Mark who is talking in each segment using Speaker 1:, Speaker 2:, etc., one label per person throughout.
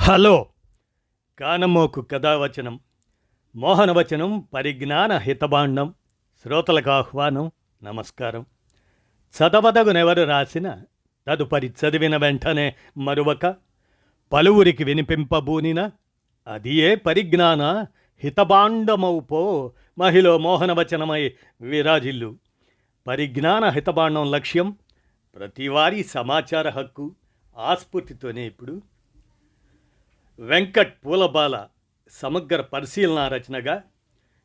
Speaker 1: Hello కానమోకు కథావచనం మోహనవచనం పరిజ్ఞాన హితబాండం శ్రోతలకు ఆహ్వానం నమస్కారం. చదవదగునెవరు రాసిన తదుపరి చదివిన వెంటనే మరువక పలువురికి వినిపింపబూనిన అది ఏ పరిజ్ఞాన హితబాండమౌపో మహిళ మోహనవచనమై విరాజిల్లు. పరిజ్ఞాన హితబాండం లక్ష్యం ప్రతివారీ సమాచార హక్కు. ఆస్ఫూర్తితోనే ఇప్పుడు వెంకట్ పూలబాల సమగ్ర పరిశీలన రచనగా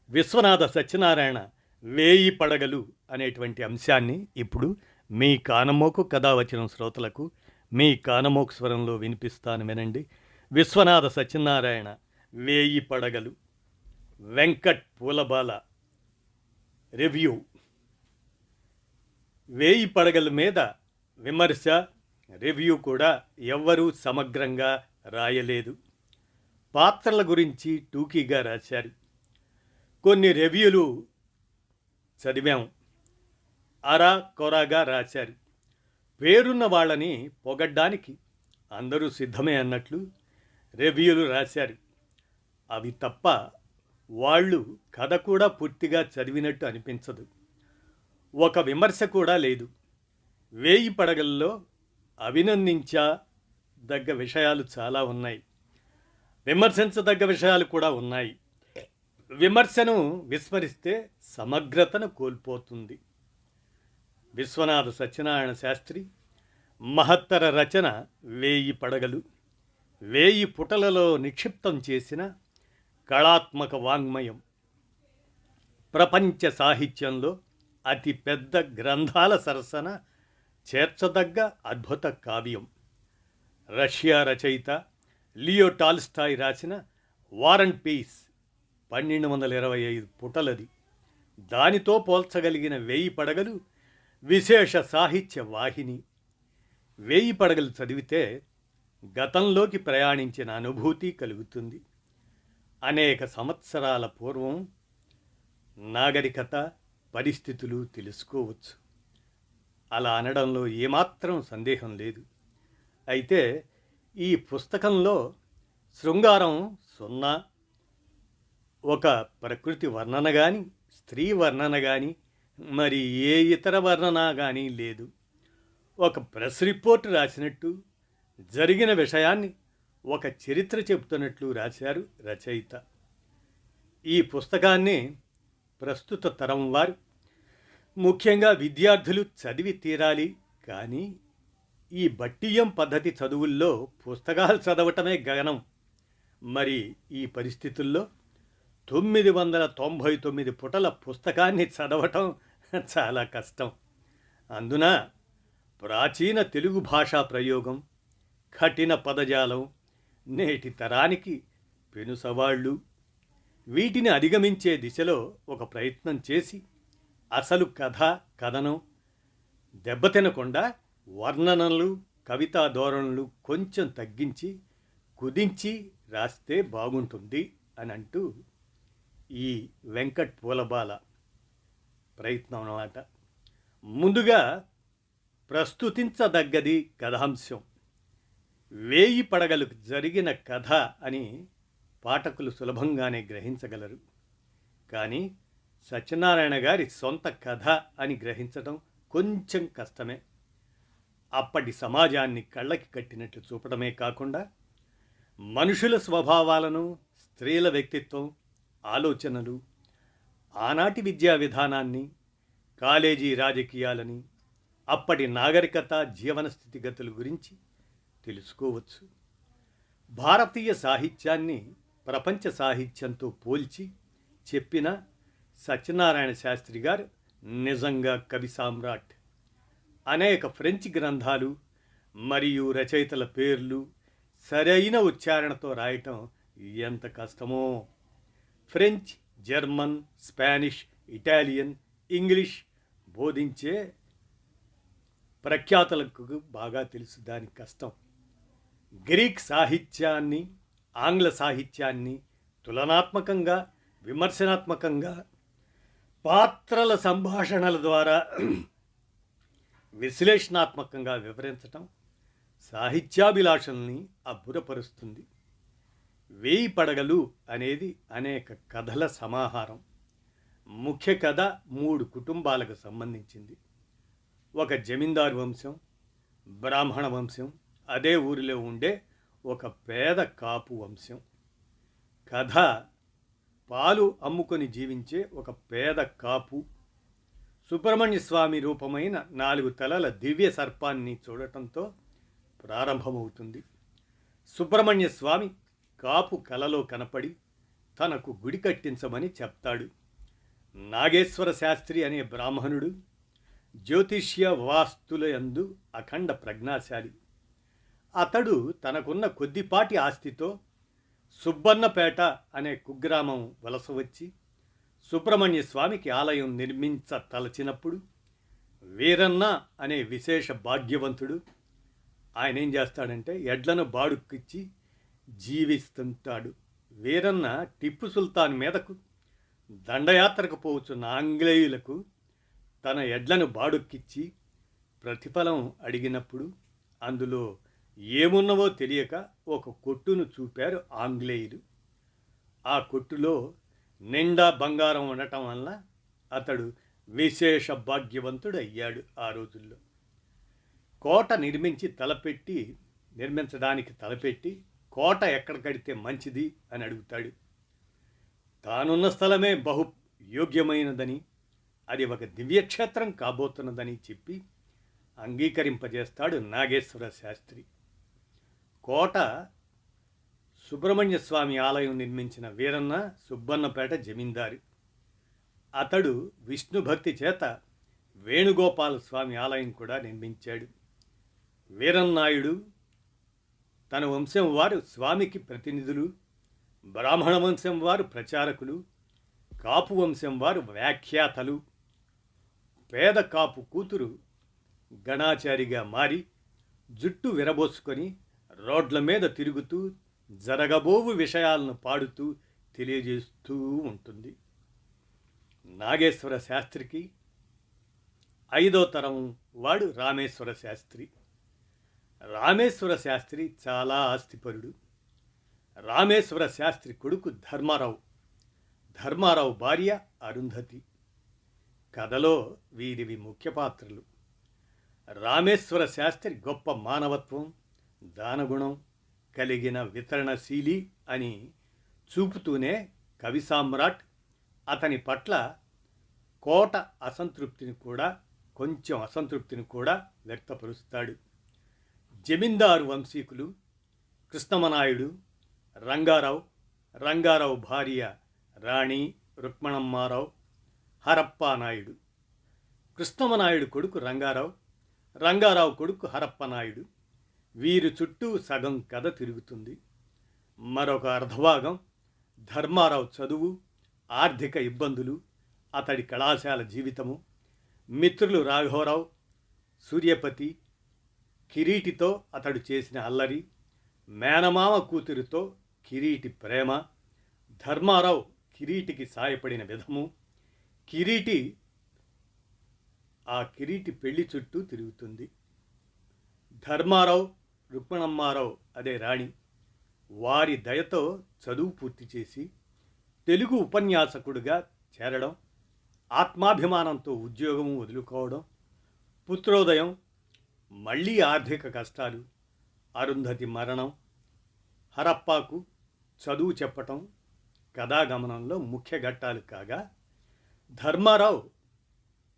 Speaker 1: విశ్వనాథ సత్యనారాయణ వేయి పడగలు అనేటువంటి అంశాన్ని ఇప్పుడు మీ కానమోకు కథావచనం శ్రోతలకు మీ కానమోకు స్వరంలో వినిపిస్తాను, వినండి. విశ్వనాథ సత్యనారాయణ వేయి పడగలు. వెంకట్ పూలబాల రివ్యూ. వేయి పడగల మీద విమర్శ, రివ్యూ కూడా ఎవ్వరూ సమగ్రంగా రాయలేదు. పాత్రల గురించి టూకీగా రాశారు. కొన్ని రివ్యూలు చదివాం, అరా కొరాగా రాశారు. పేరున్న వాళ్ళని పొగడ్డానికి అందరూ సిద్ధమే అన్నట్లు రివ్యూలు రాశారు. అవి తప్ప వాళ్ళు కథ కూడా పూర్తిగా చదివినట్టు అనిపించదు. ఒక విమర్శ కూడా లేదు. వేయి పడగల్లో అభినందించదగ్గ విషయాలు చాలా ఉన్నాయి, విమర్శించదగ్గ విషయాలు కూడా ఉన్నాయి. విమర్శను విస్మరిస్తే సమగ్రతను కోల్పోతుంది. విశ్వనాథ సత్యనారాయణ శాస్త్రి మహత్తర రచన వేయి పడగలు. వేయి పుటలలో నిక్షిప్తం చేసిన కళాత్మక వాంగ్మయం. ప్రపంచ సాహిత్యంలో అతి పెద్ద గ్రంథాల సరసన చేర్చదగ్గ అద్భుత కావ్యం. రష్యా రచయిత లియో టాల్స్టాయ్ రాసిన వార్ అండ్ పీస్ 1225 పుటలది. దానితో పోల్చగలిగిన వేయి పడగలు విశేష సాహిత్య వాహిని. వేయి పడగలు చదివితే గతంలోకి ప్రయాణించిన అనుభూతి కలుగుతుంది. అనేక సంవత్సరాల పూర్వం నాగరికత, పరిస్థితులు తెలుసుకోవచ్చు. అలా అనడంలో ఏమాత్రం సందేహం లేదు. అయితే ఈ పుస్తకంలో శృంగారం సున్నా. ఒక ప్రకృతి వర్ణన కానీ, స్త్రీ వర్ణన కానీ, మరి ఏ ఇతర వర్ణన కానీ లేదు. ఒక ప్రెస్ రిపోర్ట్ రాసినట్టు, జరిగిన విషయాన్ని ఒక చరిత్ర చెబుతున్నట్లు రాశారు రచయిత. ఈ పుస్తకాన్ని ప్రస్తుత తరం వారు, ముఖ్యంగా విద్యార్థులు చదివి తీరాలి. కానీ ఈ బట్టియం పద్ధతి చదువుల్లో పుస్తకాలు చదవటమే గగనం. మరి ఈ పరిస్థితుల్లో 999 పుటల పుస్తకాన్ని చదవటం చాలా కష్టం. అందున ప్రాచీన తెలుగు భాషా ప్రయోగం, కఠిన పదజాలం నేటి తరానికి పెను సవాళ్ళు. వీటిని అధిగమించే దిశలో ఒక ప్రయత్నం చేసి అసలు కథ, కథనం దెబ్బతినకుండా వర్ణనలు, కవితా ధోరణులు కొంచెం తగ్గించి కుదించి రాస్తే బాగుంటుంది అని అంటూ ఈ వెంకట్ పూలబాల ప్రయత్నం అన్నమాట. ముందుగా ప్రస్తుతించదగ్గది కథాంశం. వేయి పడగలకు జరిగిన కథ అని పాఠకులు సులభంగానే గ్రహించగలరు. కానీ సత్యనారాయణ గారి సొంత కథ అని గ్రహించడం కొంచెం కష్టమే. అప్పటి సమాజాన్ని కళ్ళకి కట్టినట్లు చూపడమే కాకుండా మనుషుల స్వభావాలను, స్త్రీల వ్యక్తిత్వం, ఆలోచనలు, ఆనాటి విద్యా విధానాన్ని, కాలేజీ రాజకీయాలని, అప్పటి నాగరికత, జీవన స్థితిగతుల గురించి తెలుసుకోవచ్చు. భారతీయ సాహిత్యాన్ని ప్రపంచ సాహిత్యంతో పోల్చి చెప్పిన సత్యనారాయణ శాస్త్రి గారు నిజంగా కవి సామ్రాట్. అనేక ఫ్రెంచ్ గ్రంథాలు మరియు రచయితల పేర్లు సరైన ఉచ్చారణతో రాయటం ఎంత కష్టమో. French, German, Spanish, Italian, English బోధించే ప్రఖ్యాతులకు బాగా తెలుసు దాని కష్టం. గ్రీక్ సాహిత్యాన్ని, ఆంగ్ల సాహిత్యాన్ని తులనాత్మకంగా, విమర్శనాత్మకంగా, పాత్రల సంభాషణల ద్వారా విశ్లేషణాత్మకంగా వివరించటం సాహిత్యాభిలాషల్ని అబ్బురపరుస్తుంది. వేయి పడగలు అనేది అనేక కథల సమాహారం. ముఖ్య కథ 3 కుటుంబాలకు సంబంధించింది. ఒక జమీందారు వంశం, బ్రాహ్మణ వంశం, అదే ఊరిలో ఉండే ఒక పేద కాపు వంశం. కథ పాలు అమ్ముకొని జీవించే ఒక పేద కాపు సుబ్రహ్మణ్య స్వామి రూపమైన 4 తలల దివ్య సర్పాన్ని చూడటంతో ప్రారంభమవుతుంది. సుబ్రహ్మణ్య స్వామి కాపు కలలో కనపడి తనకు గుడి కట్టించమని చెప్తాడు. నాగేశ్వర శాస్త్రి అనే బ్రాహ్మణుడు జ్యోతిష్య వాస్తుల యందు అఖండ ప్రజ్ఞాశాలి. అతడు తనకున్న కొద్దిపాటి ఆస్తితో సుబ్బన్నపేట అనే కుగ్రామం వలస వచ్చి సుబ్రహ్మణ్య స్వామికి ఆలయం నిర్మించతలచినప్పుడు వీరన్న అనే విశేష భాగ్యవంతుడు ఆయన ఏం చేస్తాడంటే ఎడ్లను బాడుక్కిచ్చి జీవిస్తుంటాడు. వీరన్న టిప్పు సుల్తాన్ మీదకు దండయాత్రకు పోవచ్చున్న ఆంగ్లేయులకు తన ఎడ్లను బాడుక్కిచ్చి ప్రతిఫలం అడిగినప్పుడు అందులో ఏమున్నవో తెలియక ఒక కొట్టును చూపారు ఆంగ్లేయులు. ఆ కొట్టులో నిండా బంగారం ఉండటం వల్ల అతడు విశేష భాగ్యవంతుడు అయ్యాడు. ఆ రోజుల్లో కోట నిర్మించడానికి తలపెట్టి కోట ఎక్కడ కడితే మంచిది అని అడుగుతాడు. తానున్న స్థలమే బహు యోగ్యమైనదని, అది ఒక దివ్యక్షేత్రం కాబోతున్నదని చెప్పి అంగీకరింపజేస్తాడు నాగేశ్వర శాస్త్రి. కోట సుబ్రహ్మణ్య స్వామి ఆలయం నిర్మించిన వీరన్న సుబ్బన్నపేట జమీందారు. అతడు విష్ణు భక్తి చేత వేణుగోపాల స్వామి ఆలయం కూడా నిర్మించాడు. వీరన్నాయుడు తన వంశం వారు స్వామికి ప్రతినిధులు, బ్రాహ్మణ వంశం వారు ప్రచారకులు, కాపు వంశం వారు వ్యాఖ్యాతలు. పేద కాపు కూతురు గణాచారిగా మారి జుట్టు విరబోసుకొని రోడ్ల మీద తిరుగుతూ జరగబోవు విషయాలను పాడుతూ తెలియజేస్తూ ఉంటుంది. నాగేశ్వర శాస్త్రికి 5వ తరం వాడు రామేశ్వర శాస్త్రి. రామేశ్వర శాస్త్రి చాలా ఆస్తిపరుడు. రామేశ్వర శాస్త్రి కొడుకు ధర్మారావు భార్య అరుంధతి. కథలో వీరివి ముఖ్య పాత్రలు. రామేశ్వర శాస్త్రి గొప్ప మానవత్వం, దానగుణం కలిగిన వితరణశీలి అని చూపుతూనే కవి సామ్రాట్ అతని పట్ల కొంచెం అసంతృప్తిని కూడా వ్యక్తపరుస్తాడు. జమీందారు వంశీకులు కృష్ణమనాయుడు, రంగారావు భార్య రాణి రుక్మణమ్మారావు, హరప్పానాయుడు. కృష్ణమనాయుడు కొడుకు రంగారావు కొడుకు హరప్పనాయుడు. వీరి చుట్టూ సగం కథ తిరుగుతుంది. మరొక అర్ధభాగం ధర్మారావు చదువు, ఆర్థిక ఇబ్బందులు, అతడి కళాశాల జీవితము, మిత్రులు రాఘవరావు, సూర్యపతి, కిరీటితో అతడు చేసిన అల్లరి, మేనమామ కూతురితో కిరీటి ప్రేమ, ధర్మారావు కిరీటికి సాయపడిన విధము, ఆ కిరీటి పెళ్లి చుట్టూ తిరుగుతుంది. ధర్మారావు, రుక్మణమ్మారావు అదే రాణి, వారి దయతో చదువు పూర్తి చేసి తెలుగు ఉపన్యాసకుడిగా చేరడం, ఆత్మాభిమానంతో ఉద్యోగం వదులుకోవడం, పుత్రోదయం, మళ్ళీ ఆర్థిక కష్టాలు, అరుంధతి మరణం, హరప్పాకు చదువు చెప్పటం కథాగమనంలో ముఖ్య ఘట్టాలు కాగా, ధర్మారావు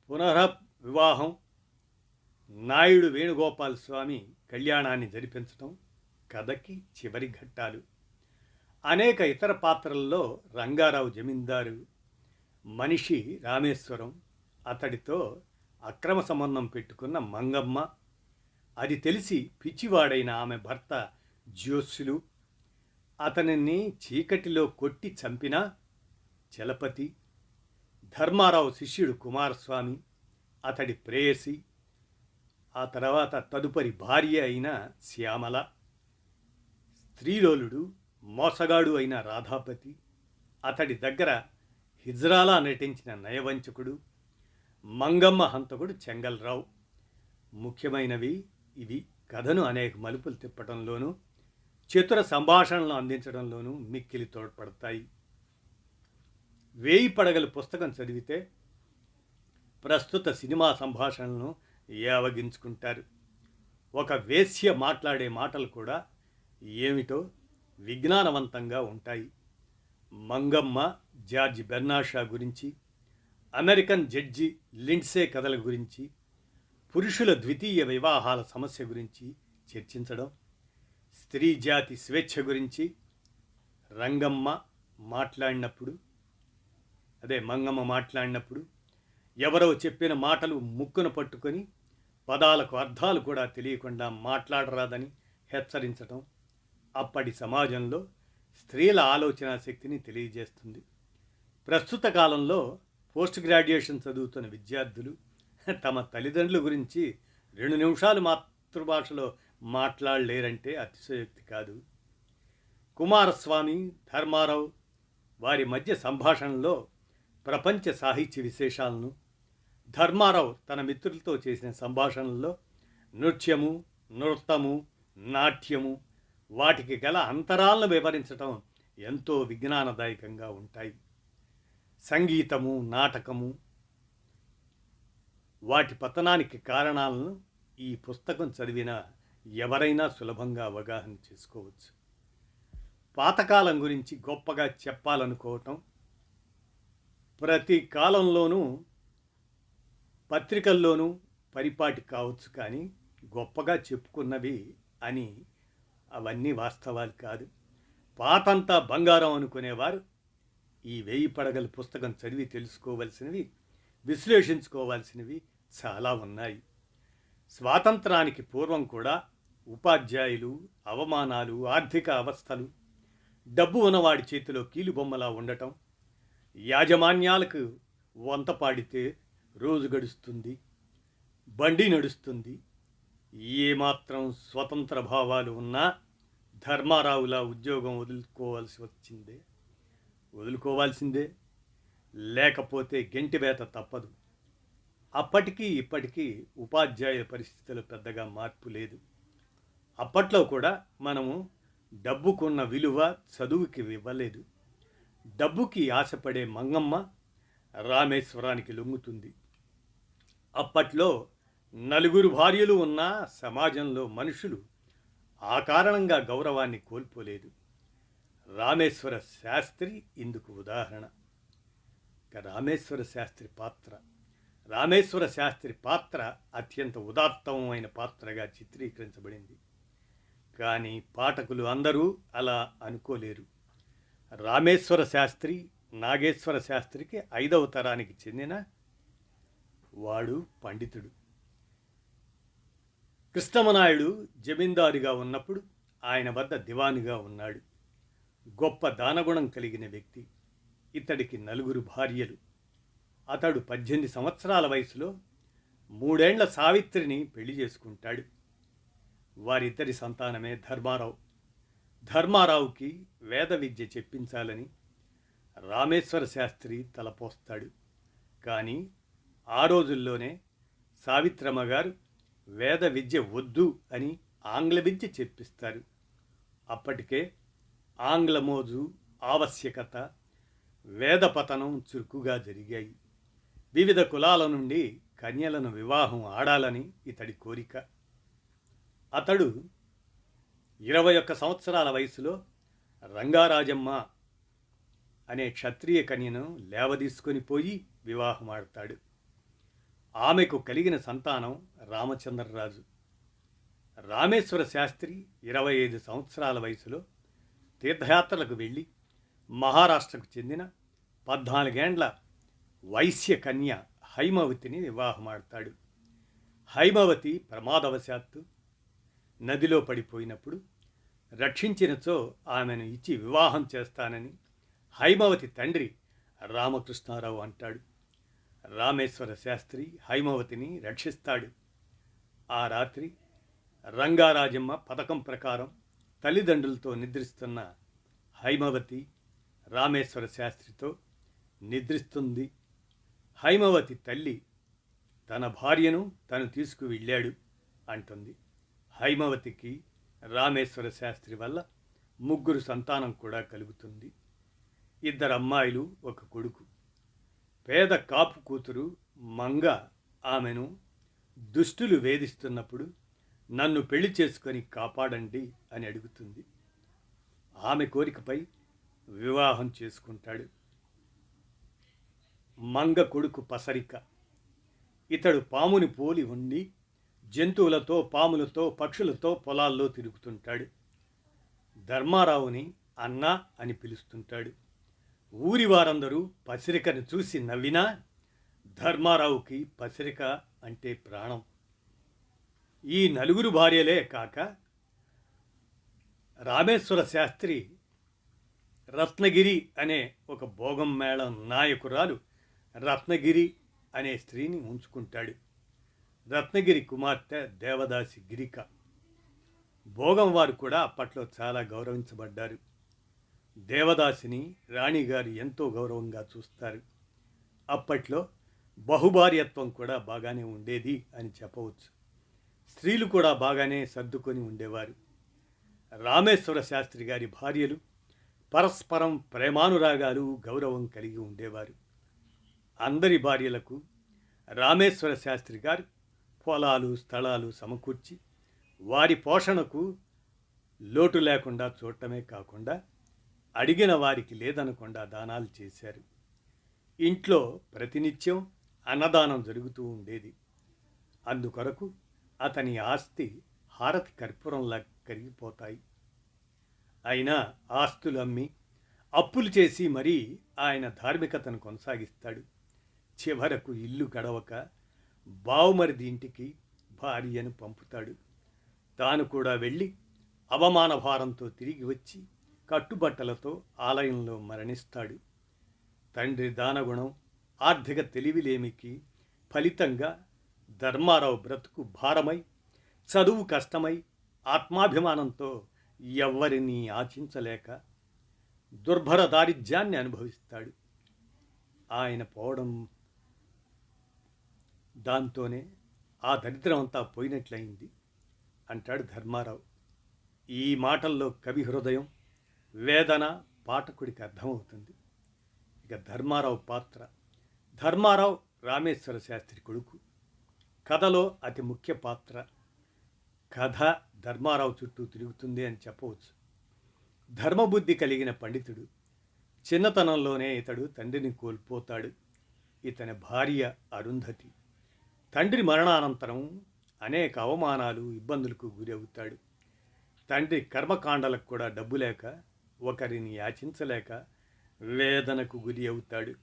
Speaker 1: పునర్వివాహం, నాయుడు వేణుగోపాల స్వామి కళ్యాణాన్ని జరిపించటం కథకి చివరి ఘట్టాలు. అనేక ఇతర పాత్రల్లో రంగారావు జమీందారు మనిషి రామేశ్వరం, అతడితో అక్రమ సంబంధం పెట్టుకున్న మంగమ్మ, అది తెలిసి పిచ్చివాడైన ఆమె భర్త జ్యోత్స్యులు, అతనిని చీకటిలో కొట్టి చంపిన చలపతి, ధర్మారావు శిష్యుడు కుమారస్వామి, అతడి ప్రేయసి, ఆ తర్వాత తదుపరి భార్య అయిన శ్యామల, స్త్రీలోలుడు మోసగాడు అయిన రాధాపతి, అతడి దగ్గర హిజ్రాలా నటించిన నయవంచకుడు, మంగమ్మ హంతకుడు చెంగల్రావు. ముఖ్యమైనవి ఇవి. కథను అనేక మలుపులు తిప్పటంలోనూ చతుర సంభాషణలు అందించడంలోనూ మిక్కిలి తోడ్పడతాయి. 1000 పడగలు పుస్తకం చదివితే ప్రస్తుత సినిమా సంభాషణలను యావగించుకుంటారు. ఒక వేశ్య మాట్లాడే మాటలు కూడా ఏమిటో విజ్ఞానవంతంగా ఉంటాయి. మంగమ్మ జార్జ్ బెర్నాషా గురించి, అమెరికన్ జడ్జి లిండ్సే కథల గురించి, పురుషుల ద్వితీయ వివాహాల సమస్య గురించి చర్చించడం, స్త్రీ జాతి స్వేచ్ఛ గురించి మంగమ్మ మాట్లాడినప్పుడు ఎవరో చెప్పిన మాటలు ముక్కున పట్టుకొని పదాలకు అర్థాలు కూడా తెలియకుండా మాట్లాడరాదని హెచ్చరించటం అప్పటి సమాజంలో స్త్రీల ఆలోచన శక్తిని తెలియజేస్తుంది. ప్రస్తుత కాలంలో పోస్ట్ గ్రాడ్యుయేషన్ చదువుతున్న విద్యార్థులు తమ తల్లిదండ్రుల గురించి 2 నిమిషాలు మాతృభాషలో మాట్లాడలేరంటే అతిశయోక్తి కాదు. కుమారస్వామి, ధర్మారావు వారి మధ్య సంభాషణలో ప్రపంచ సాహిత్య విశేషాలను, ధర్మారావు తన మిత్రులతో చేసిన సంభాషణల్లో నృత్యము, నృత్తము, నాట్యము వాటికి గల అంతరాలను వివరించటం ఎంతో విజ్ఞానదాయకంగా ఉంటాయి. సంగీతము, నాటకము వాటి పతనానికి కారణాలను ఈ పుస్తకం చదివిన ఎవరైనా సులభంగా అవగాహన చేసుకోవచ్చు. పాతకాలం గురించి గొప్పగా చెప్పాలనుకోవటం ప్రతి కాలంలోనూ పత్రికల్లోనూ పరిపాటి కావచ్చు, కానీ గొప్పగా చెప్పుకున్నవి అని అవన్నీ వాస్తవాలు కాదు. పాతంతా బంగారం అనుకునేవారు ఈ 1000 పడగల పుస్తకం చదివి తెలుసుకోవలసినవి, విశ్లేషించుకోవాల్సినవి చాలా ఉన్నాయి. స్వాతంత్రానికి పూర్వం కూడా ఉపాధ్యాయులు, అవమానాలు, ఆర్థిక అవస్థలు, డబ్బు ఉన్నవాడి చేతిలో కీలుబొమ్మలా ఉండటం, యాజమాన్యాలకు వంత పాడితే రోజు గడుస్తుంది, బండి నడుస్తుంది, ఏమాత్రం స్వతంత్ర భావాలు ఉన్నా ధర్మారావులా ఉద్యోగం వదులుకోవాల్సిందే, లేకపోతే గెంటివేత తప్పదు. అప్పటికీ ఇప్పటికీ ఉపాధ్యాయుల పరిస్థితులు పెద్దగా మార్పు లేదు. అప్పట్లో కూడా మనము డబ్బుకున్న విలువ చదువుకి ఇవ్వలేదు. డబ్బుకి ఆశపడే మంగమ్మ రామేశ్వరానికి లొంగుతుంది. అప్పట్లో 4 భార్యలు ఉన్న సమాజంలో మనుషులు ఆ కారణంగా గౌరవాన్ని కోల్పోలేదు. రామేశ్వర శాస్త్రి ఇందుకు ఉదాహరణ. రామేశ్వర శాస్త్రి పాత్ర అత్యంత ఉదాత్తమైన పాత్రగా చిత్రీకరించబడింది. కానీ పాఠకులు అందరూ అలా అనుకోలేరు. రామేశ్వర శాస్త్రి నాగేశ్వర శాస్త్రికి 5వ తరానికి చెందిన వాడు పండితుడు. కృష్ణమనాయుడు జమీందారుగా ఉన్నప్పుడు ఆయన వద్ద దివానుగా ఉన్నాడు. గొప్ప దానగుణం కలిగిన వ్యక్తి. ఇతడికి 4 భార్యలు. అతడు 18 సంవత్సరాల వయసులో 3 ఏళ్ల సావిత్రిని పెళ్లి చేసుకుంటాడు. వారిద్దరి సంతానమే ధర్మారావు. ధర్మారావుకి వేద విద్య చెప్పించాలని రామేశ్వర శాస్త్రి తలపోస్తాడు. కానీ ఆ రోజుల్లోనే సావిత్రమ్మ గారు వేద విద్య వద్దు అని ఆంగ్ల విద్య చెప్పిస్తారు. అప్పటికే ఆంగ్లమోజు, ఆవశ్యకత, వేద పతనం చురుకుగా జరిగాయి. వివిధ కులాల నుండి కన్యలను వివాహం ఆడాలని ఇతడి కోరిక. అతడు 21 సంవత్సరాల వయసులో రంగారాజమ్మ అనే క్షత్రియ కన్యను లేవదీసుకొని పోయి వివాహం ఆడతాడు. ఆమెకు కలిగిన సంతానం రామచంద్రరాజు. రామేశ్వర శాస్త్రి 25 సంవత్సరాల వయసులో తీర్థయాత్రలకు వెళ్ళి మహారాష్ట్రకు చెందిన 14 ఏండ్ల వైశ్య కన్య హైమవతిని వివాహమాడతాడు. హైమవతి ప్రమాదవశాత్తు నదిలో పడిపోయినప్పుడు రక్షించినచో ఆమెను ఇచ్చి వివాహం చేస్తానని హైమవతి తండ్రి రామకృష్ణారావు అంటాడు. రామేశ్వర శాస్త్రి హైమవతిని రక్షిస్తాడు. ఆ రాత్రి రంగారాజమ్మ పథకం ప్రకారం తల్లిదండ్రులతో నిద్రిస్తున్న హైమవతి రామేశ్వర శాస్త్రితో నిద్రిస్తుంది. హైమవతి తల్లి తన భార్యను తను తీసుకువెళ్ళాడు అంటుంది. హైమవతికి రామేశ్వర శాస్త్రి వల్ల ముగ్గురు సంతానం కూడా కలుగుతుంది. 2 అమ్మాయిలు, 1 కొడుకు. పేద కాపు కూతురు మంగ ఆమెను దుష్టులు వేధిస్తున్నప్పుడు నన్ను పెళ్లి చేసుకొని కాపాడండి అని అడుగుతుంది. ఆమె కోరికపై వివాహం చేసుకుంటాడు. మంగ కొడుకు పసరిక. ఇతడు పాముని పోలి ఉండి జంతువులతో, పాములతో, పక్షులతో పొలాల్లో తిరుగుతుంటాడు. ధర్మారావుని అన్నా అని పిలుస్తుంటాడు. ఊరి వారందరూ పసిరికను చూసి నవ్వినా ధర్మారావుకి పసిరిక అంటే ప్రాణం. ఈ 4 భార్యలే కాక రామేశ్వర శాస్త్రి రత్నగిరి అనే ఒక భోగం మేళం నాయకురాలు రత్నగిరి అనే స్త్రీని ఉంచుకుంటాడు. రత్నగిరి కుమార్తె దేవదాసి గిరిక. భోగం వారు కూడా అప్పట్లో చాలా గౌరవించబడ్డారు. దేవదాసిని రాణిగారు ఎంతో గౌరవంగా చూస్తారు. అప్పట్లో బహుభార్యత్వం కూడా బాగానే ఉండేది అని చెప్పవచ్చు. స్త్రీలు కూడా బాగానే సర్దుకొని ఉండేవారు. రామేశ్వర శాస్త్రి గారి భార్యలు పరస్పరం ప్రేమానురాగాలు, గౌరవం కలిగి ఉండేవారు. అందరి భార్యలకు రామేశ్వర శాస్త్రి గారు పొలాలు, స్థలాలు సమకూర్చి వారి పోషణకు లోటు లేకుండా చూడటమే కాకుండా అడిగిన వారికి లేదనకుండా దానాలు చేశారు. ఇంట్లో ప్రతినిత్యం అన్నదానం జరుగుతూ ఉండేది. అందుకొరకు అతని ఆస్తి హారతి కర్పూరంలా కరిగిపోతాయి. అయినా ఆస్తులు అమ్మి అప్పులు చేసి మరీ ఆయన ధార్మికతను కొనసాగిస్తాడు. చివరకు ఇల్లు గడవక బావుమరిది ఇంటికి భార్యను పంపుతాడు. తాను కూడా వెళ్ళి అవమాన భారంతో తిరిగి వచ్చి కట్టుబట్టలతో ఆలయంలో మరణిస్తాడు. తండ్రి దానగుణం, ఆర్థిక తెలివిలేమికి ఫలితంగా ధర్మారావు బ్రతుకు భారమై, చదువు కష్టమై, ఆత్మాభిమానంతో ఎవ్వరినీ ఆశించలేక దుర్భర దారిద్ర్యాన్ని అనుభవిస్తాడు. ఆయన పోవడం దాంతోనే ఆ దరిద్రం అంతా పోయినట్లయింది అంటాడు ధర్మారావు. ఈ మాటల్లో కవి హృదయం, వేదన పాఠకుడికి అర్థమవుతుంది. ఇక ధర్మారావు పాత్ర. ధర్మారావు రామేశ్వర శాస్త్రి కొడుకు. కథలో అతి ముఖ్య పాత్ర. కథ ధర్మారావు చుట్టూ తిరుగుతుంది అని చెప్పవచ్చు. ధర్మబుద్ధి కలిగిన పండితుడు. చిన్నతనంలోనే ఇతడు తండ్రిని కోల్పోతాడు. ఇతని భార్య అరుంధతి. తండ్రి మరణానంతరం అనేక అవమానాలు, ఇబ్బందులకు గురి అవుతాడు. తండ్రి కర్మకాండలకు కూడా డబ్బు లేక, ఒకరిని యాచించలేక వేదనకు గురి అవుతాడు.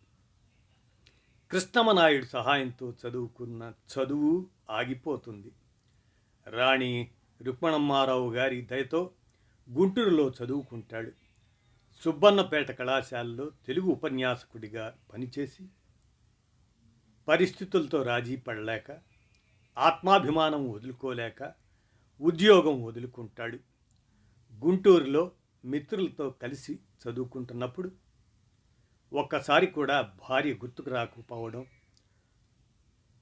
Speaker 1: కృష్ణమనాయుడు సహాయంతో చదువుకున్న చదువు ఆగిపోతుంది. రాణి రుక్మణమ్మారావు గారి దయతో గుంటూరులో చదువుకుంటాడు. సుబ్బన్నపేట కళాశాలలో తెలుగు ఉపన్యాసకుడిగా పనిచేసి పరిస్థితులతో రాజీ పడలేక, ఆత్మాభిమానం వదులుకోలేక ఉద్యోగం వదులుకుంటాడు. గుంటూరులో మిత్రులతో కలిసి చదువుకుంటున్నప్పుడు ఒక్కసారి కూడా భార్య గుర్తుకు రాకపోవడం,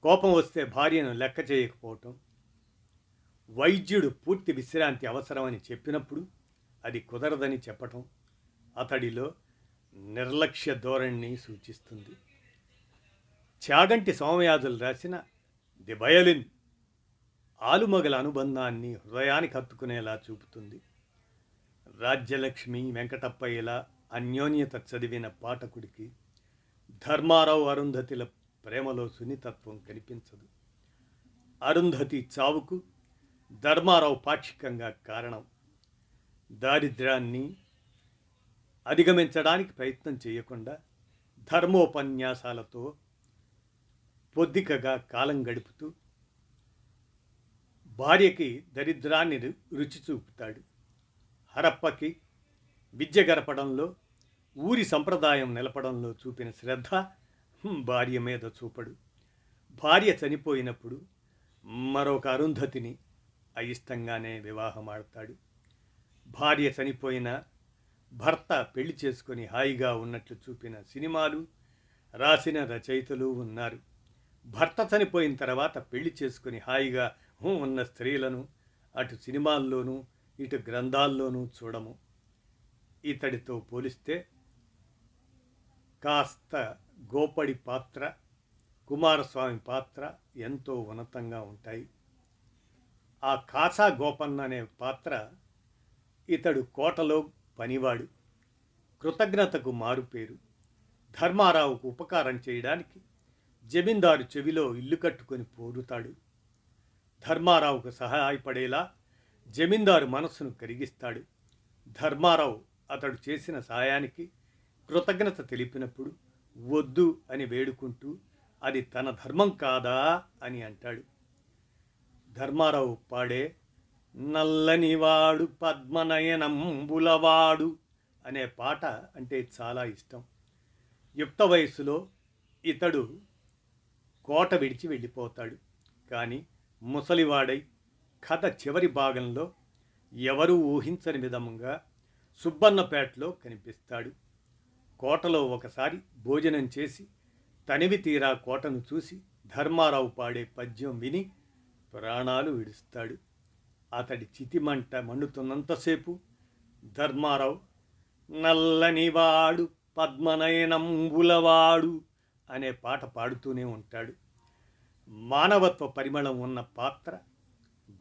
Speaker 1: కోపం వస్తే భార్యను లెక్క చేయకపోవటం, వైద్యుడు పూర్తి విశ్రాంతి అవసరమని చెప్పినప్పుడు అది కుదరదని చెప్పటం అతడిలో నిర్లక్ష్య ధోరణిని సూచిస్తుంది. చాగంటి సోమయాజులు రాసిన ది వయలిన్ ఆలుమగల అనుబంధాన్ని హృదయానికి హత్తుకునేలా చూపుతుంది. రాజ్యలక్ష్మి, వెంకటప్పయ్యల అన్యోన్యత చదివిన పాఠకుడికి ధర్మారావు అరుంధతిల ప్రేమలో సున్నితత్వం కనిపించదు. అరుంధతి చావుకు ధర్మారావు పాక్షికంగా కారణం. దారిద్ర్యాన్ని అధిగమించడానికి ప్రయత్నం చేయకుండా ధర్మోపన్యాసాలతో పొద్దికగా కాలం గడుపుతూ భార్యకి దరిద్రాన్ని రుచి చూపుతాడు. హరప్పకి విద్య గడపడంలో, ఊరి సంప్రదాయం నిలపడంలో చూపిన శ్రద్ధ భార్య మీద చూపడు. భార్య చనిపోయినప్పుడు మరొక అరుంధతిని అయిష్టంగానే వివాహమాడతాడు. భార్య చనిపోయిన భర్త పెళ్లి చేసుకొని హాయిగా ఉన్నట్లు చూపిన సినిమాలు రాసిన రచయితలు ఉన్నారు. భర్త చనిపోయిన తర్వాత పెళ్లి చేసుకొని హాయిగా ఉన్న స్త్రీలను అటు సినిమాల్లోనూ ఇటు గ్రంథాల్లోనూ చూడము. ఇతడితో పోలిస్తే కాస్త గోపడి పాత్ర, కుమారస్వామి పాత్ర ఎంతో ఉన్నతంగా ఉంటాయి. ఆ కాసా గోపన్న అనే పాత్ర ఇతడు కోటలో పనివాడు, కృతజ్ఞతకు మారుపేరు. ధర్మారావుకు ఉపకారం చేయడానికి జమీందారు చెవిలో ఇల్లు కట్టుకొని పోరుతాడు. ధర్మారావుకు సహాయపడేలా జమీందారు మనస్సును కరిగిస్తాడు. ధర్మారావు అతడు చేసిన సహాయానికి కృతజ్ఞత తెలిపినప్పుడు వద్దు అని వేడుకుంటూ అది తన ధర్మం కాదా అని అంటాడు. ధర్మారావు పాడే నల్లనివాడు పద్మనయనంబులవాడు అనే పాట అంటే చాలా ఇష్టం. యుక్త వయస్సులో ఇతడు కోట విడిచి వెళ్ళిపోతాడు. కానీ ముసలివాడై కథ చివరి భాగంలో ఎవరూ ఊహించని విధంగా సుబ్బన్నపేటలో కనిపిస్తాడు. కోటలో ఒకసారి భోజనం చేసి తనివి తీరా కోటను చూసి ధర్మారావు పాడే పద్యం విని ప్రాణాలు విడుస్తాడు. అతడి చితిమంట మండుతున్నంతసేపు ధర్మారావు నల్లనివాడు పద్మనయనంబులవాడు అనే పాట పాడుతూనే ఉంటాడు. మానవత్వ పరిమళం ఉన్న పాత్ర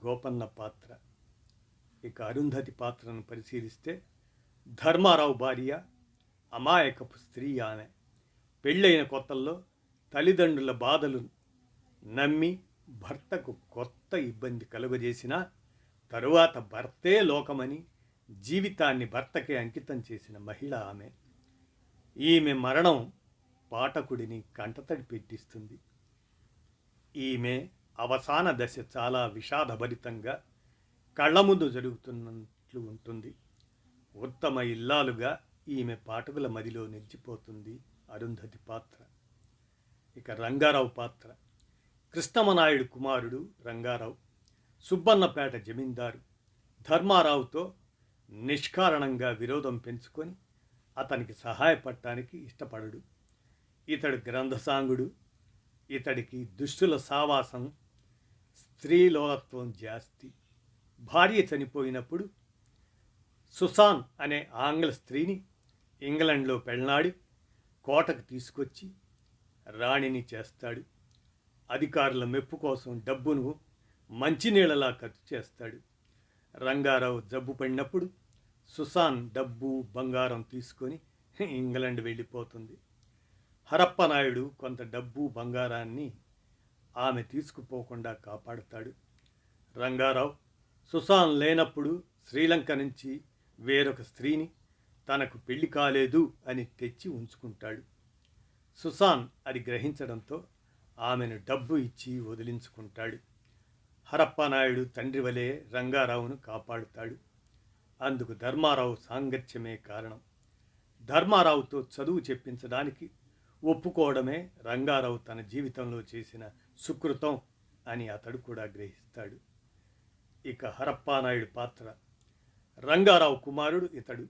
Speaker 1: గోపన్న పాత్ర. ఇక అరుంధతి పాత్రను పరిశీలిస్తే ధర్మారావు భార్య అమాయకపు స్త్రీ. ఆమె పెళ్ళైన కొత్తల్లో తల్లిదండ్రుల బాధలు నమ్మి భర్తకు కొత్త ఇబ్బంది కలుగజేసిన తరువాత భర్తే లోకమని జీవితాన్ని భర్తకే అంకితం చేసిన మహిళ ఆమె. ఈమె మరణం పాఠకుడిని కంటతడి పెట్టిస్తుంది. ఈమె అవసాన దశ చాలా విషాదభరితంగా కళ్ళ ముందు జరుగుతున్నట్లు ఉంటుంది. ఉత్తమ ఇల్లాలుగా ఈమె పాఠకుల మదిలో నిలిచిపోతుంది అరుంధతి పాత్ర. ఇక రంగారావు పాత్ర. కృష్ణమనాయుడు కుమారుడు రంగారావు సుబ్బన్నపేట జమీందారు. ధర్మారావుతో నిష్కారణంగా విరోధం పెంచుకొని అతనికి సహాయపడటానికి ఇష్టపడడు. ఇతడు గ్రంథసాంగుడు. ఇతడికి దుష్టుల సావాసం, స్త్రీలోలత్వం జాస్తి. భార్య చనిపోయినప్పుడు సుసాన్ అనే ఆంగ్ల స్త్రీని ఇంగ్లండ్లో పెళ్లాడి కోటకు తీసుకొచ్చి రాణిని చేస్తాడు. అధికారుల మెప్పు కోసం డబ్బును మంచినీళ్ళలా ఖర్చు చేస్తాడు. రంగారావు జబ్బు పడినప్పుడు సుసాన్ డబ్బు బంగారం తీసుకొని ఇంగ్లండ్ వెళ్ళిపోతుంది. హరప్పనాయుడు కొంత డబ్బు బంగారాన్ని ఆమె తీసుకుపోకుండా కాపాడుతాడు. రంగారావు సుసాన్ లేనప్పుడు శ్రీలంక నుంచి వేరొక స్త్రీని తనకు పెళ్లి కాలేదు అని తెచ్చి ఉంచుకుంటాడు. సుసాన్ అది గ్రహించడంతో ఆమెను డబ్బు ఇచ్చి వదిలించుకుంటాడు. హరప్పనాయుడు తండ్రి వలె రంగారావును కాపాడుతాడు. అందుకు ధర్మారావు సాంగత్యమే కారణం. ధర్మారావుతో చదువు చెప్పించడానికి ఒప్పుకోవడమే రంగారావు తన జీవితంలో చేసిన సుకృతం అని అతడు కూడా గ్రహిస్తాడు. ఇక హరప్పనాయుడు పాత్ర. రంగారావు కుమారుడు ఇతడు.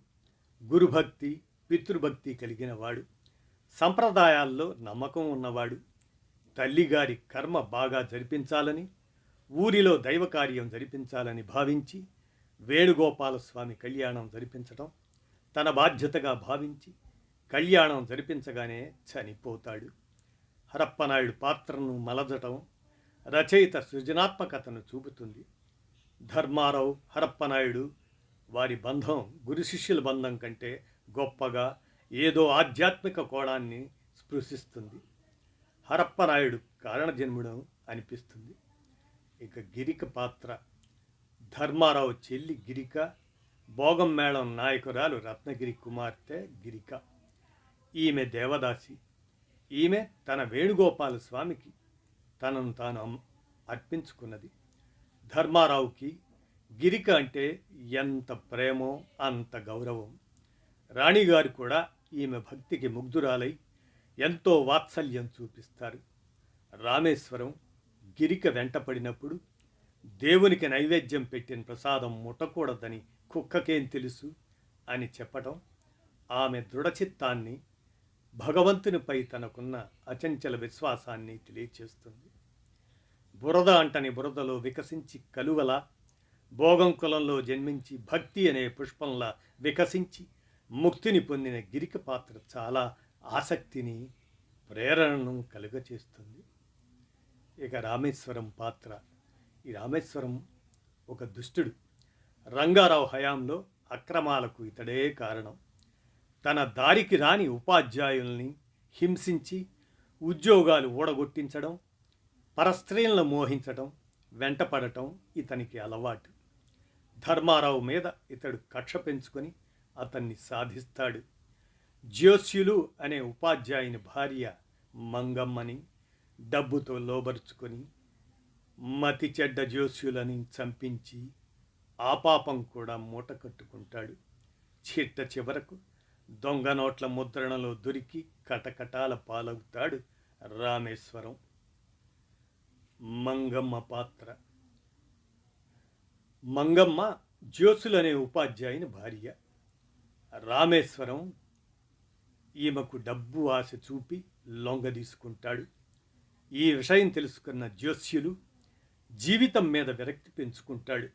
Speaker 1: గురుభక్తి, పితృభక్తి కలిగిన వాడు. సంప్రదాయాల్లో నమ్మకం ఉన్నవాడు. తల్లిగారి కర్మ బాగా జరిపించాలని, ఊరిలో దైవకార్యం జరిపించాలని భావించి వేణుగోపాలస్వామి కళ్యాణం జరిపించటం తన బాధ్యతగా భావించి కళ్యాణం జరిపించగానే చనిపోతాడు. హరప్పనాయుడు పాత్రను మలచటం రచయిత సృజనాత్మకతను చూపుతుంది. ధర్మారావు, హరప్పనాయుడు వారి బంధం గురు శిష్యుల బంధం కంటే గొప్పగా ఏదో ఆధ్యాత్మిక కోణాన్ని స్పృశిస్తుంది. హరప్పనాయుడు కారణజన్ముడు అనిపిస్తుంది. ఇక గిరిక పాత్ర. ధర్మారావు చెల్లి గిరిక, భోగం మేళం నాయకురాలు రత్నగిరి కుమార్తె గిరిక. ఈమె దేవదాసి. ఈమె తన వేణుగోపాల స్వామికి తనను తాను అర్పించుకున్నది. ధర్మారావుకి గిరిక అంటే ఎంత ప్రేమో అంత గౌరవం. రాణిగారు కూడా ఈమె భక్తికి ముగ్ధురాలై ఎంతో వాత్సల్యం చూపిస్తారు. రామేశ్వరం గిరిక వెంటపడినప్పుడు దేవునికి నైవేద్యం పెట్టిన ప్రసాదం ముట్టకూడదని కుక్కకేం తెలుసు అని చెప్పటం ఆమె దృఢచిత్తాన్ని, భగవంతునిపై తనకున్న అచంచల విశ్వాసాన్ని తెలియచేస్తుంది. బురద అంటని బురదలో వికసించి కలువల, భోగం కులంలో జన్మించి భక్తి అనే పుష్పంలా వికసించి ముక్తిని పొందిన గిరిక పాత్ర చాలా ఆసక్తిని, ప్రేరణను కలుగచేస్తుంది. ఇక రామేశ్వరం పాత్ర. ఈ రామేశ్వరం ఒక దుష్టుడు. రంగారావు హయాంలో అక్రమాలకు ఇతడే కారణం. తన దారికి రాని ఉపాధ్యాయుల్ని హింసించి ఉద్యోగాలు ఊడగొట్టించడం, పరస్త్రీలను మోహించడం, వెంటపడటం ఇతనికి అలవాటు. ధర్మారావు మీద ఇతడు కక్ష పెంచుకొని అతన్ని సాధిస్తాడు. జ్యోస్యులు అనే ఉపాధ్యాయుని భార్య మంగమ్మని డబ్బుతో లోబరుచుకొని మతి చెడ్డ జ్యోస్యులని చంపించి ఆ పాపం కూడా మూట కట్టుకుంటాడు. చిట్ట చివరకు దొంగ నోట్ల ముద్రణలో దొరికి కటకటాల పాలవుతాడు రామేశ్వరం. మంగమ్మ పాత్ర. మంగమ్మ జ్యోసులనే ఉపాధ్యాయుని భార్య. రామేశ్వరం ఈమెకు డబ్బు ఆశ చూపి లొంగదీసుకుంటాడు. ఈ విషయం తెలుసుకున్న జ్యోస్యులు జీవితం మీద విరక్తి పెంచుకుంటాడు.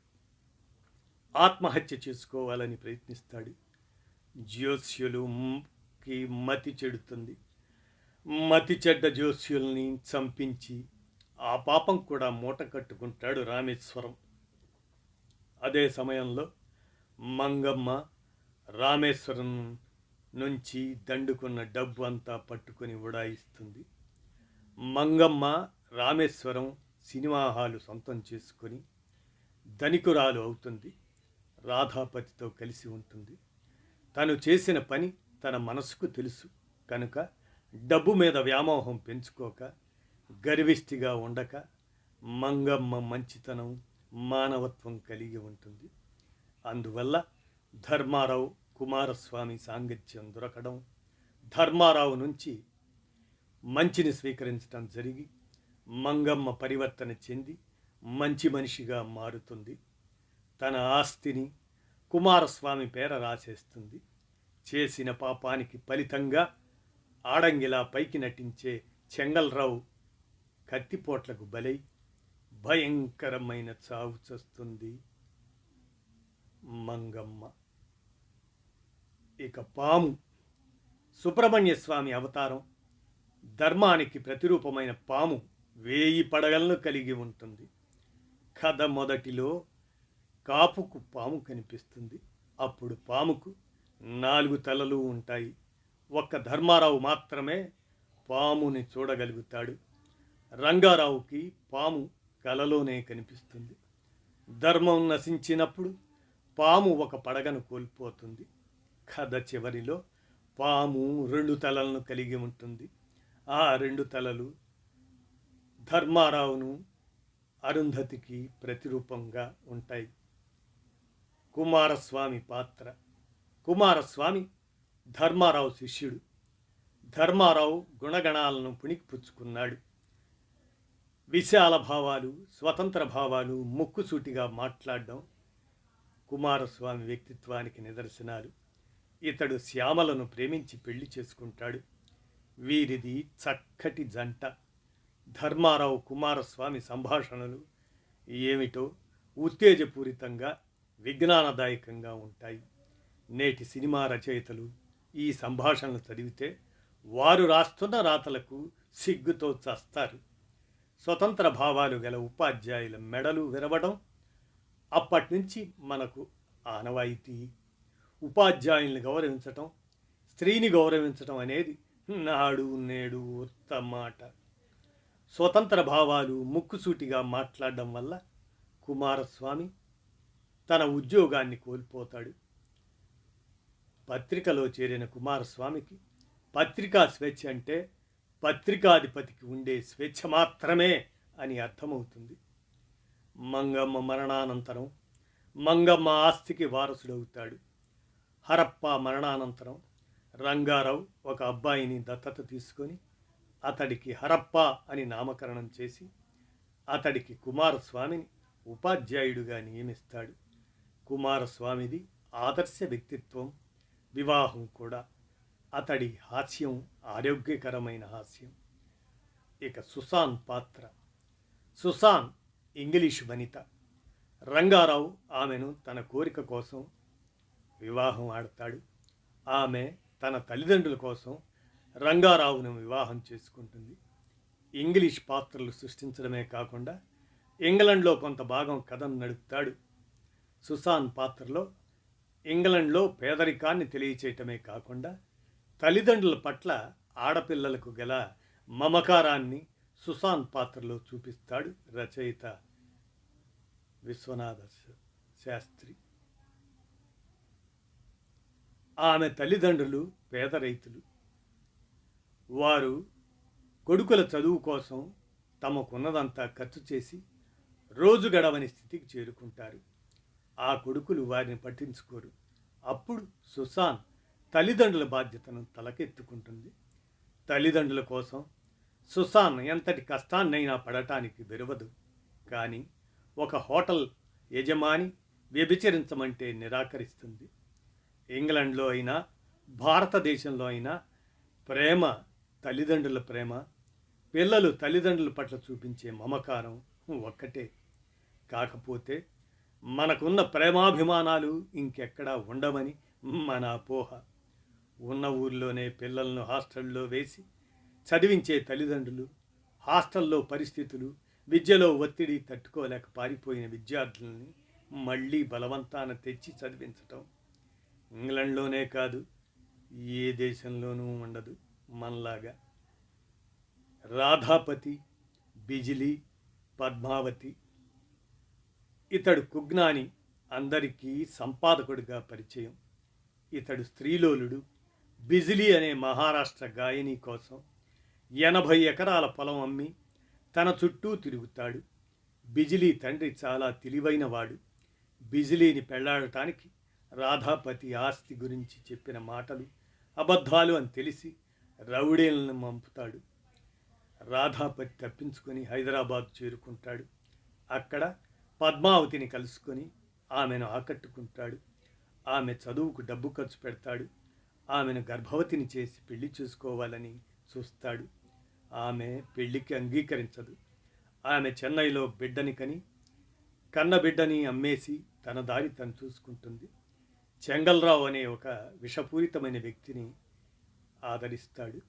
Speaker 1: ఆత్మహత్య చేసుకోవాలని ప్రయత్నిస్తాడు. జ్యోస్యులుకి మతి చెడుతుంది. మతి చెడ్డ జ్యోస్యుల్ని చంపించి ఆ పాపం కూడా మూట కట్టుకుంటాడు రామేశ్వరం. అదే సమయంలో మంగమ్మ రామేశ్వరం నుంచి దండుకున్న డబ్బు అంతా పట్టుకొని ఉడాయిస్తుంది. మంగమ్మ రామేశ్వరం సినిమా హాలు సొంతం చేసుకొని ధనికురాలు అవుతుంది. రాధాపతితో కలిసి ఉంటుంది. తను చేసిన పని తన మనసుకు తెలుసు కనుక డబ్బు మీద వ్యామోహం పెంచుకోక, గర్విష్టిగా ఉండక మంగమ్మ మంచితనం, మానవత్వం కలిగి ఉంటుంది. అందువల్ల ధర్మారావు కుమారస్వామి సాంగత్యం దొరకడం, ధర్మారావు నుంచి మంచిని స్వీకరించడం జరిగి మంగమ్మ పరివర్తన చెంది మంచి మనిషిగా మారుతుంది. తన ఆస్తిని కుమారస్వామి పేర రాసేస్తుంది. చేసిన పాపానికి ఫలితంగా ఆడంగిలా పైకి నటించే చెంగల్రావు కత్తిపోట్లకు బలై భయంకరమైన చావు చస్తుంది మంగమ్మ. ఇక పాము. సుబ్రహ్మణ్య స్వామి అవతారం. ధర్మానికి ప్రతిరూపమైన పాము 1000 పడగలను కలిగి ఉంటుంది. కథ మొదటిలో కాపుకు పాము కనిపిస్తుంది. అప్పుడు పాముకు 4 తలలు ఉంటాయి. ఒక్క ధర్మారావు మాత్రమే పాముని చూడగలుగుతాడు. రంగారావుకి పాము కలలోనే కనిపిస్తుంది. ధర్మం నశించినప్పుడు పాము ఒక పడగను కోల్పోతుంది. కథ చివరిలో పాము 2 తలలను కలిగి ఉంటుంది. ఆ 2 తలలు ధర్మారావును, అరుంధతికి ప్రతిరూపంగా ఉంటాయి. కుమారస్వామి పాత్ర. కుమారస్వామి ధర్మారావు శిష్యుడు. ధర్మారావు గుణగణాలను పుణికిపుచ్చుకున్నాడు. విశాల భావాలు, స్వతంత్ర భావాలు, ముక్కుసూటిగా మాట్లాడడం కుమారస్వామి వ్యక్తిత్వానికి నిదర్శనాలు. ఇతడు శ్యామలను ప్రేమించి పెళ్లి చేసుకుంటాడు. వీరిది చక్కటి జంట. ధర్మారావు కుమారస్వామి సంభాషణలు ఏమిటో ఉత్తేజపూరితంగా, విజ్ఞానదాయకంగా ఉంటాయి. నేటి సినిమా రచయితలు ఈ సంభాషణలు చదివితే వారు రాస్తున్న రాతలకు సిగ్గుతో చస్తారు. స్వతంత్ర భావాలు గల ఉపాధ్యాయుల మెడలు విరవడం అప్పటి నుంచి మనకు ఆనవాయితీ. ఉపాధ్యాయుల్ని గౌరవించటం, స్త్రీని గౌరవించటం అనేది నాడు నేడు ఉత్తమాట. స్వతంత్ర భావాలు ముక్కుసూటిగా మాట్లాడడం వల్ల కుమారస్వామి తన ఉద్యోగాన్ని కోల్పోతాడు. పత్రికలో చేరిన కుమారస్వామికి పత్రికా స్వేచ్ఛ అంటే పత్రికాధిపతికి ఉండే స్వేచ్ఛ మాత్రమే అని అర్థమవుతుంది. మంగమ్మ మరణానంతరం మంగమ్మ ఆస్తికి వారసుడవుతాడు. హరప్ప మరణానంతరం రంగారావు ఒక అబ్బాయిని దత్తత తీసుకొని అతడికి హరప్ప అని నామకరణం చేసి అతడికి కుమారస్వామిని ఉపాధ్యాయుడిగా నియమిస్తాడు. కుమారస్వామిది ఆదర్శ వ్యక్తిత్వం, వివాహం కూడా. అతడి హాస్యం ఆరోగ్యకరమైన హాస్యం. ఇక సుసాన్ పాత్ర. సుసాన్ ఇంగ్లీషు వనిత. రంగారావు ఆమెను తన కోరిక కోసం వివాహం ఆడతాడు. ఆమె తన తల్లిదండ్రుల కోసం రంగారావును వివాహం చేసుకుంటుంది. ఇంగ్లీష్ పాత్రలు సృష్టించడమే కాకుండా ఇంగ్లండ్లో కొంత భాగం కథను నడుపుతాడు. సుసాన్ పాత్రలో ఇంగ్లండ్లో పేదరికాన్ని తెలియచేయటమే కాకుండా తల్లిదండ్రుల పట్ల ఆడపిల్లలకు గల మమకారాన్ని సుసాన్ పాత్రలో చూపిస్తాడు రచయిత విశ్వనాథ శాస్త్రి. ఆమె తల్లిదండ్రులు పేద రైతులు. వారు కొడుకుల చదువు కోసం తమకున్నదంతా ఖర్చు చేసి రోజు గడవని స్థితికి చేరుకుంటారు. ఆ కొడుకులు వారిని పట్టించుకోరు. అప్పుడు సుసాన్ తల్లిదండ్రుల బాధ్యతను తలకెత్తుకుంటుంది. తల్లిదండ్రుల కోసం సుసాన్ ఎంతటి కష్టాన్నైనా పడటానికి విరవదు. కానీ ఒక హోటల్ యజమాని వ్యభిచరించమంటే నిరాకరిస్తుంది. ఇంగ్లండ్లో అయినా భారతదేశంలో అయినా ప్రేమ తల్లిదండ్రుల ప్రేమ, పిల్లలు తల్లిదండ్రుల పట్ల చూపించే మమకారం ఒక్కటే. కాకపోతే మనకున్న ప్రేమాభిమానాలు ఇంకెక్కడా ఉండవని మన అపోహ. ఉన్న ఊర్లోనే పిల్లలను హాస్టల్లో వేసి చదివించే తల్లిదండ్రులు, హాస్టల్లో పరిస్థితులు, విద్యలో ఒత్తిడి తట్టుకోలేక పారిపోయిన విద్యార్థులని మళ్ళీ బలవంతాన తెచ్చి చదివించటం ఇంగ్లండ్లోనే కాదు, ఏ దేశంలోనూ ఉండదు మనలాగా. రాధాపతి, బిజిలీ, పద్మావతి. ఇతడు కుజ్ఞాని, అందరికీ సంపాదకుడిగా పరిచయం. ఇతడు స్త్రీలోలుడు. బిజిలీ అనే మహారాష్ట్ర గాయని కోసం 80 ఎకరాల పొలం అమ్మి తన చుట్టూ తిరుగుతాడు. బిజిలీ తండ్రి చాలా తెలివైన వాడు. బిజిలీని పెళ్లాడటానికి రాధాపతి ఆస్తి గురించి చెప్పిన మాటలు అబద్ధాలు అని తెలిసి రౌడీలను పంపుతాడు. రాధాపతి తప్పించుకొని హైదరాబాద్ చేరుకుంటాడు. అక్కడ పద్మావతిని కలుసుకొని ఆమెను ఆకట్టుకుంటాడు. ఆమె చదువుకు డబ్బు ఖర్చు పెడతాడు. ఆమెను గర్భవతిని చేసి పెళ్లి చేసుకోవాలని చూస్తాడు. ఆమె పెళ్లికి అంగీకరించదు. ఆమె చెన్నైలో బిడ్డని కన్న బిడ్డని అమ్మేసి తన దారి తను చూసుకుంటుంది. చెంగల్రావు అనే ఒక విషపూరితమైన వ్యక్తిని ఆదరిస్తాడు.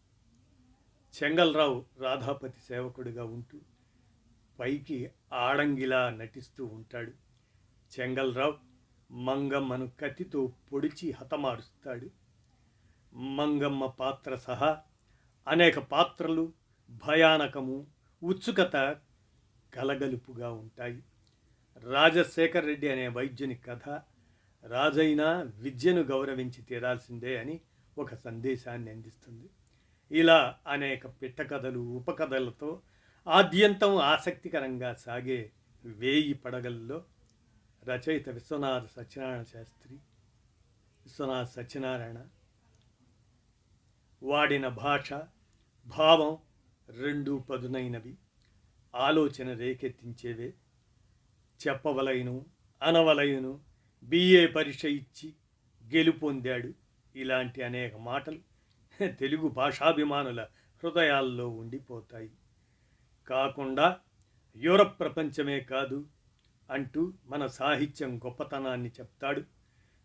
Speaker 1: చెంగల్రావు రాధాపతి సేవకుడిగా ఉంటూ పైకి ఆడంగిలా నటిస్తూ ఉంటాడు. చెంగల్రావు మంగమ్మను కత్తితో పొడిచి హతమారుస్తాడు. మంగమ్మ పాత్ర సహా అనేక పాత్రలు భయానకము, ఉత్సుకత కలగలుపుగా ఉంటాయి. రాజశేఖర్ రెడ్డి అనే వైద్యుని కథ రాజైనా విద్యను గౌరవించి తీరాల్సిందే అని ఒక సందేశాన్ని అందిస్తుంది. ఇలా అనేక పిట్టకథలు, ఉపకథలతో ఆద్యంతం ఆసక్తికరంగా సాగే 1000 పడగల్లో రచయిత విశ్వనాథ సత్యనారాయణ వాడిన భాష, భావం రెండూ పదునైనవి, ఆలోచన రేకెత్తించేవే. చెప్పవలయును, అనవలయును, బిఏ పరీక్ష ఇచ్చి గెలుపొందాడు, ఇలాంటి అనేక మాటలు తెలుగు భాషాభిమానుల హృదయాల్లో ఉండిపోతాయి. కాకుండా యూరప్ ప్రపంచమే కాదు అంటూ మన సాహిత్యం గొప్పతనాన్ని చెప్తాడు.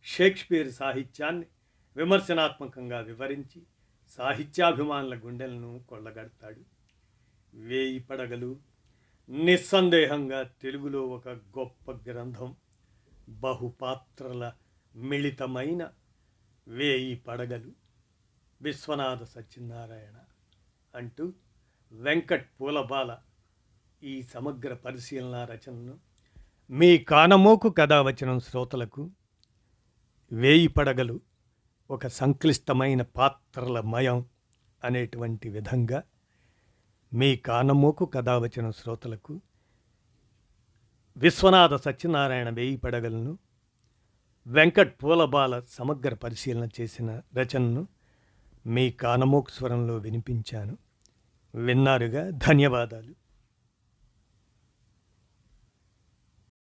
Speaker 1: షేక్స్పియర్ సాహిత్యాన్ని విమర్శనాత్మకంగా వివరించి సాహిత్యాభిమానుల గుండెలను కొల్లగడతాడు. 1000 పడగలు నిస్సందేహంగా తెలుగులో ఒక గొప్ప గ్రంథం. బహుపాత్రల మిళితమైన 1000 పడగలు. విశ్వనాథ సత్యనారాయణ అంటూ వెంకట్ పూలబాల ఈ సమగ్ర పరిశీలన రచనను మీ కానమోకు కథావచనం శ్రోతలకు 1000 పడగలు ఒక సంక్లిష్టమైన పాత్రల మయం అనేటువంటి విధంగా మీ కానమోకు కథావచనం శ్రోతలకు విశ్వనాథ సత్యనారాయణ 1000 పడగలను వెంకట్ పూలబాల సమగ్ర పరిశీలన చేసిన రచనను మీ కానమోకు స్వరంలో వినిపించాను. విన్నారుగా, ధన్యవాదాలు.